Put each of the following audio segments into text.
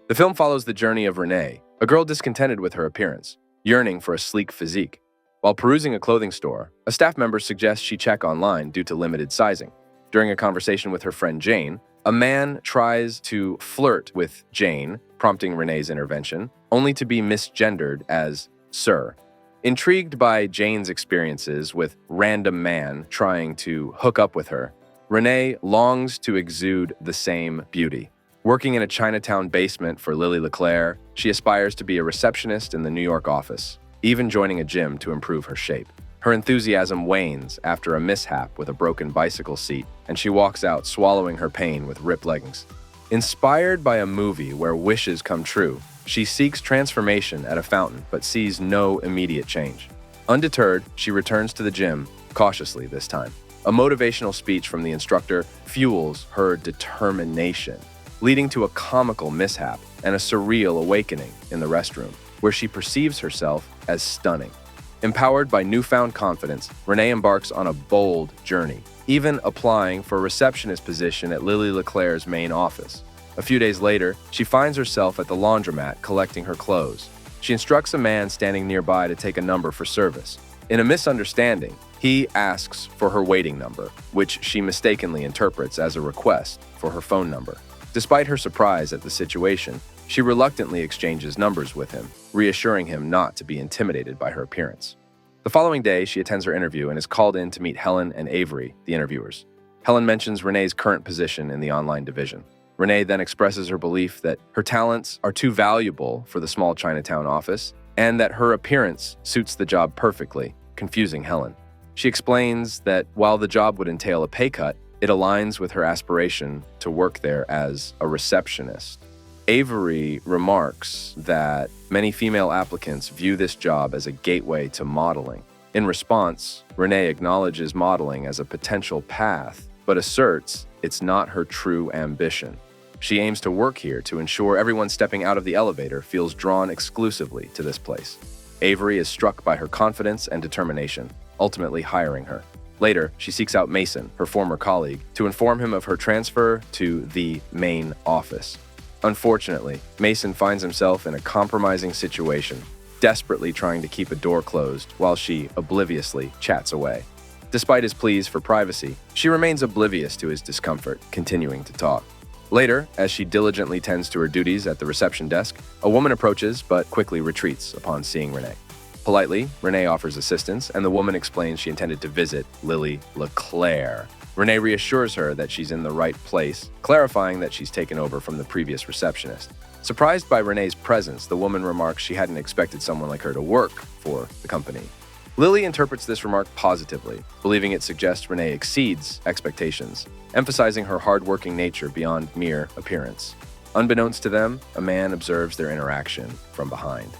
The film follows the journey of Renee, a girl discontented with her appearance, yearning for a sleek physique. While perusing a clothing store, a staff member suggests she check online due to limited sizing. During a conversation with her friend Jane, a man tries to flirt with Jane, prompting Renee's intervention, only to be misgendered as Sir. Intrigued by Jane's experiences with random man trying to hook up with her, Renee longs to exude the same beauty. Working in a Chinatown basement for Lily Leclerc, she aspires to be a receptionist in the New York office, even joining a gym to improve her shape. Her enthusiasm wanes after a mishap with a broken bicycle seat, and she walks out swallowing her pain with ripped leggings. Inspired by a movie where wishes come true, she seeks transformation at a fountain but sees no immediate change. Undeterred, she returns to the gym, cautiously this time. A motivational speech from the instructor fuels her determination, leading to a comical mishap and a surreal awakening in the restroom, where she perceives herself as stunning. Empowered by newfound confidence, Renee embarks on a bold journey, even applying for a receptionist position at Lily Leclerc's main office. A few days later, she finds herself at the laundromat collecting her clothes. She instructs a man standing nearby to take a number for service. In a misunderstanding, he asks for her waiting number, which she mistakenly interprets as a request for her phone number. Despite her surprise at the situation, she reluctantly exchanges numbers with him, reassuring him not to be intimidated by her appearance. The following day, she attends her interview and is called in to meet Helen and Avery, the interviewers. Helen mentions Renee's current position in the online division. Renee then expresses her belief that her talents are too valuable for the small Chinatown office and that her appearance suits the job perfectly, confusing Helen. She explains that while the job would entail a pay cut, it aligns with her aspiration to work there as a receptionist. Avery remarks that many female applicants view this job as a gateway to modeling. In response, Renee acknowledges modeling as a potential path, but asserts it's not her true ambition. She aims to work here to ensure everyone stepping out of the elevator feels drawn exclusively to this place. Avery is struck by her confidence and determination, ultimately hiring her. Later, she seeks out Mason, her former colleague, to inform him of her transfer to the main office. Unfortunately, Mason finds himself in a compromising situation, desperately trying to keep a door closed while she obliviously chats away. Despite his pleas for privacy, she remains oblivious to his discomfort, continuing to talk. Later, as she diligently tends to her duties at the reception desk, a woman approaches but quickly retreats upon seeing Renee. Politely, Renee offers assistance, and the woman explains she intended to visit Lily Leclerc. Renee reassures her that she's in the right place, clarifying that she's taken over from the previous receptionist. Surprised by Renee's presence, the woman remarks she hadn't expected someone like her to work for the company. Lily interprets this remark positively, believing it suggests Renee exceeds expectations, emphasizing her hardworking nature beyond mere appearance. Unbeknownst to them, a man observes their interaction from behind.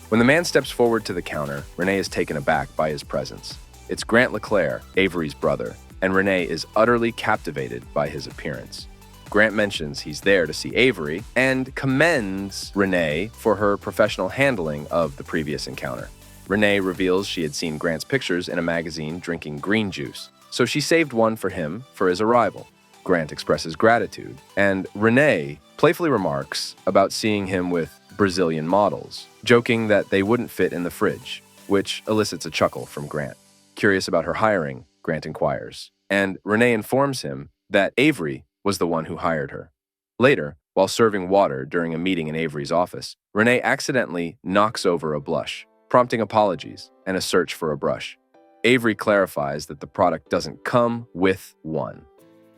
When the man steps forward to the counter, Renee is taken aback by his presence. It's Grant Leclerc, Avery's brother, and Renee is utterly captivated by his appearance. Grant mentions he's there to see Avery and commends Renee for her professional handling of the previous encounter. Renee reveals she had seen Grant's pictures in a magazine drinking green juice, so she saved one for him for his arrival. Grant expresses gratitude, and Renee playfully remarks about seeing him with Brazilian models, joking that they wouldn't fit in the fridge, which elicits a chuckle from Grant. Curious about her hiring, Grant inquires, and Renee informs him that Avery was the one who hired her. Later, while serving water during a meeting in Avery's office, Renee accidentally knocks over a blush, prompting apologies and a search for a brush. Avery clarifies that the product doesn't come with one.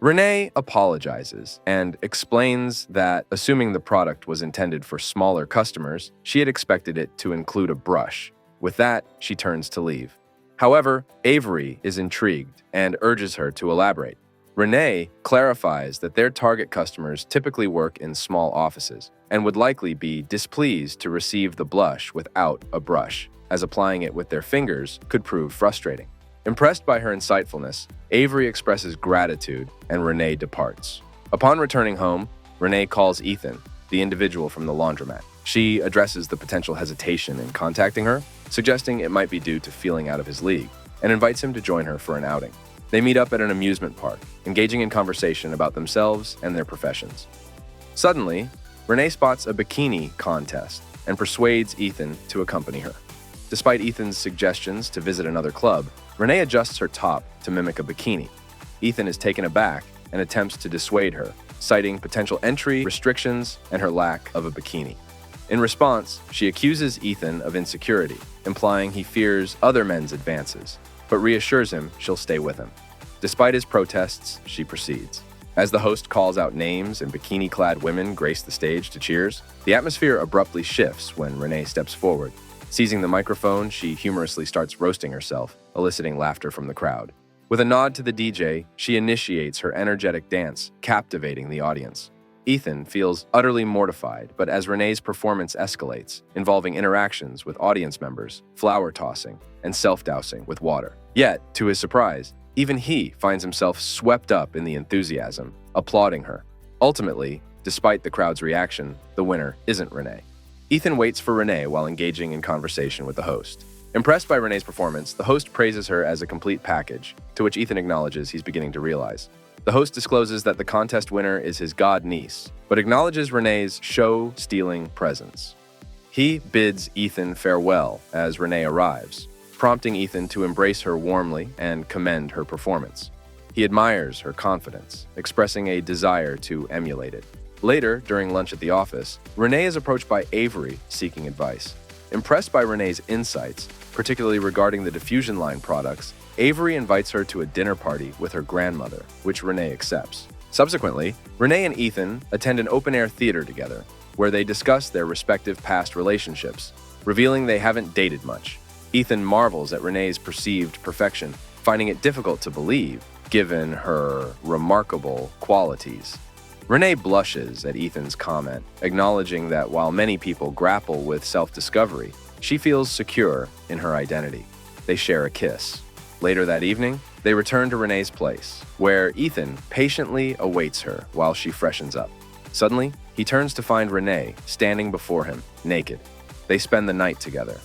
Renee apologizes and explains that, assuming the product was intended for smaller customers, she had expected it to include a brush. With that, she turns to leave. However, Avery is intrigued and urges her to elaborate. Renee clarifies that their target customers typically work in small offices and would likely be displeased to receive the blush without a brush, as applying it with their fingers could prove frustrating. Impressed by her insightfulness, Avery expresses gratitude and Renee departs. Upon returning home, Renee calls Ethan, the individual from the laundromat. She addresses the potential hesitation in contacting her, suggesting it might be due to feeling out of his league, and invites him to join her for an outing. They meet up at an amusement park, engaging in conversation about themselves and their professions. Suddenly, Renee spots a bikini contest and persuades Ethan to accompany her. Despite Ethan's suggestions to visit another club, Renee adjusts her top to mimic a bikini. Ethan is taken aback and attempts to dissuade her, citing potential entry restrictions and her lack of a bikini. In response, she accuses Ethan of insecurity, implying he fears other men's advances, but reassures him she'll stay with him. Despite his protests, she proceeds. As the host calls out names and bikini-clad women grace the stage to cheers, the atmosphere abruptly shifts when Renee steps forward. Seizing the microphone, she humorously starts roasting herself, eliciting laughter from the crowd. With a nod to the DJ, she initiates her energetic dance, captivating the audience. Ethan feels utterly mortified, but as Renee's performance escalates, involving interactions with audience members, flower tossing, and self-dousing with water. Yet, to his surprise, even he finds himself swept up in the enthusiasm, applauding her. Ultimately, despite the crowd's reaction, the winner isn't Renee. Ethan waits for Renee while engaging in conversation with the host. Impressed by Renee's performance, the host praises her as a complete package, to which Ethan acknowledges he's beginning to realize. The host discloses that the contest winner is his godniece, but acknowledges Renee's show-stealing presence. He bids Ethan farewell as Renee arrives, prompting Ethan to embrace her warmly and commend her performance. He admires her confidence, expressing a desire to emulate it. Later, during lunch at the office, Renee is approached by Avery seeking advice. Impressed by Renee's insights, particularly regarding the diffusion line products, Avery invites her to a dinner party with her grandmother, which Renee accepts. Subsequently, Renee and Ethan attend an open-air theater together, where they discuss their respective past relationships, revealing they haven't dated much. Ethan marvels at Renee's perceived perfection, finding it difficult to believe, given her remarkable qualities. Renee blushes at Ethan's comment, acknowledging that while many people grapple with self-discovery, she feels secure in her identity. They share a kiss. Later that evening, they return to Renee's place, where Ethan patiently awaits her while she freshens up. Suddenly, he turns to find Renee standing before him, naked. They spend the night together.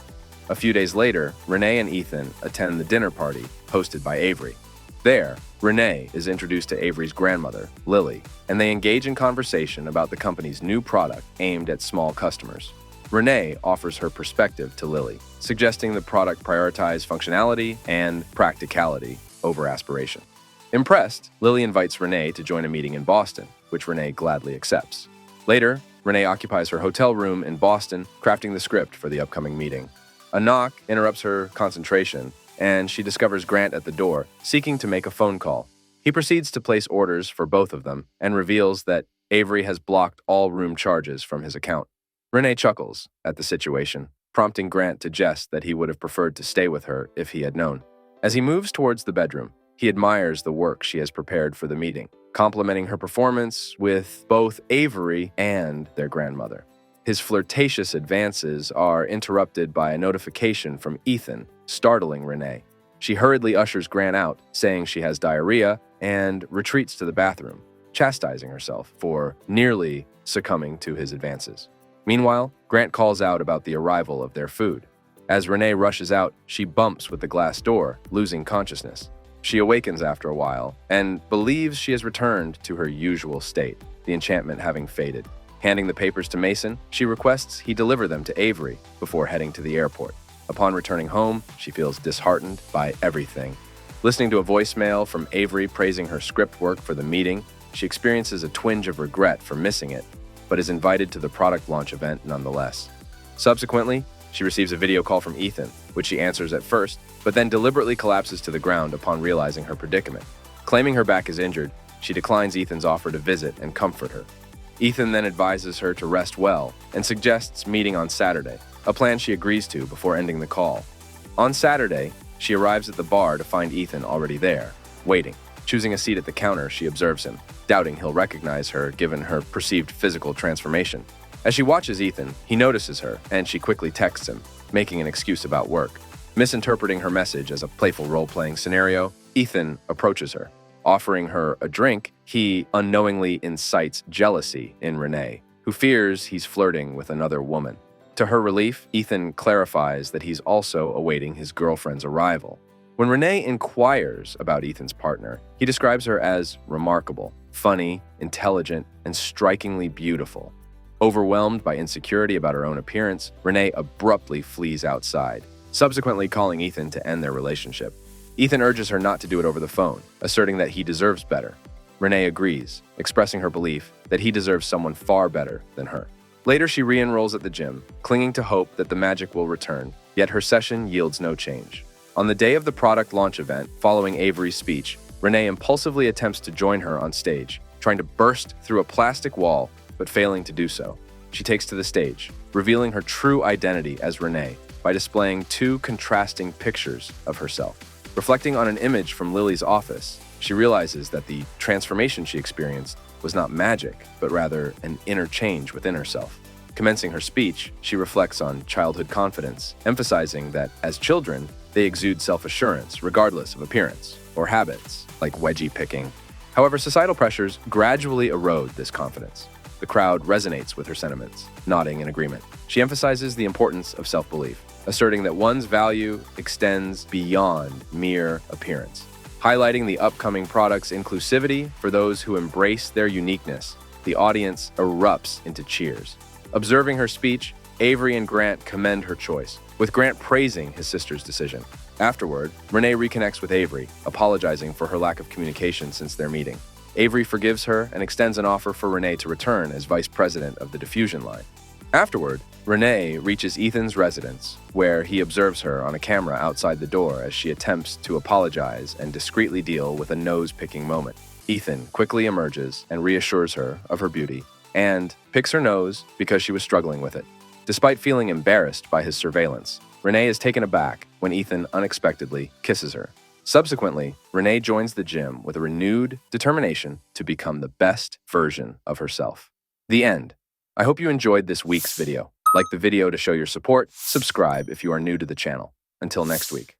A few days later, Renee and Ethan attend the dinner party hosted by Avery. There, Renee is introduced to Avery's grandmother, Lily, and they engage in conversation about the company's new product aimed at small customers. Renee offers her perspective to Lily, suggesting the product prioritize functionality and practicality over aspiration. Impressed, Lily invites Renee to join a meeting in Boston, which Renee gladly accepts. Later, Renee occupies her hotel room in Boston, crafting the script for the upcoming meeting. A knock interrupts her concentration, and she discovers Grant at the door, seeking to make a phone call. He proceeds to place orders for both of them and reveals that Avery has blocked all room charges from his account. Renee chuckles at the situation, prompting Grant to jest that he would have preferred to stay with her if he had known. As he moves towards the bedroom, he admires the work she has prepared for the meeting, complimenting her performance with both Avery and their grandmother. His flirtatious advances are interrupted by a notification from Ethan, startling Renee. She hurriedly ushers Grant out, saying she has diarrhea, and retreats to the bathroom, chastising herself for nearly succumbing to his advances. Meanwhile, Grant calls out about the arrival of their food. As Renee rushes out, she bumps with the glass door, losing consciousness. She awakens after a while and believes she has returned to her usual state, the enchantment having faded. Handing the papers to Mason, she requests he deliver them to Avery before heading to the airport. Upon returning home, she feels disheartened by everything. Listening to a voicemail from Avery praising her script work for the meeting, she experiences a twinge of regret for missing it, but is invited to the product launch event nonetheless. Subsequently, she receives a video call from Ethan, which she answers at first, but then deliberately collapses to the ground upon realizing her predicament. Claiming her back is injured, she declines Ethan's offer to visit and comfort her. Ethan then advises her to rest well and suggests meeting on Saturday, a plan she agrees to before ending the call. On Saturday, she arrives at the bar to find Ethan already there, waiting. Choosing a seat at the counter, she observes him, doubting he'll recognize her given her perceived physical transformation. As she watches Ethan, he notices her, and she quickly texts him, making an excuse about work. Misinterpreting her message as a playful role-playing scenario, Ethan approaches her. Offering her a drink, he unknowingly incites jealousy in Renee, who fears he's flirting with another woman. To her relief, Ethan clarifies that he's also awaiting his girlfriend's arrival. When Renee inquires about Ethan's partner, he describes her as remarkable, funny, intelligent, and strikingly beautiful. Overwhelmed by insecurity about her own appearance, Renee abruptly flees outside, subsequently calling Ethan to end their relationship. Ethan urges her not to do it over the phone, asserting that he deserves better. Renee agrees, expressing her belief that he deserves someone far better than her. Later, she re-enrolls at the gym, clinging to hope that the magic will return, yet her session yields no change. On the day of the product launch event, following Avery's speech, Renee impulsively attempts to join her on stage, trying to burst through a plastic wall, but failing to do so. She takes to the stage, revealing her true identity as Renee by displaying two contrasting pictures of herself. Reflecting on an image from Lily's office, she realizes that the transformation she experienced was not magic, but rather an inner change within herself. Commencing her speech, she reflects on childhood confidence, emphasizing that as children, they exude self-assurance regardless of appearance or habits, like wedgie picking. However, societal pressures gradually erode this confidence. The crowd resonates with her sentiments, nodding in agreement. She emphasizes the importance of self-belief, asserting that one's value extends beyond mere appearance. Highlighting the upcoming product's inclusivity for those who embrace their uniqueness, the audience erupts into cheers. Observing her speech, Avery and Grant commend her choice, with Grant praising his sister's decision. Afterward, Renee reconnects with Avery, apologizing for her lack of communication since their meeting. Avery forgives her and extends an offer for Renee to return as vice president of the diffusion line. Afterward, Renee reaches Ethan's residence, where he observes her on a camera outside the door as she attempts to apologize and discreetly deal with a nose-picking moment. Ethan quickly emerges and reassures her of her beauty, and picks her nose because she was struggling with it. Despite feeling embarrassed by his surveillance, Renee is taken aback when Ethan unexpectedly kisses her. Subsequently, Renee joins the gym with a renewed determination to become the best version of herself. The end. I hope you enjoyed this week's video. Like the video to show your support, subscribe if you are new to the channel. Until next week.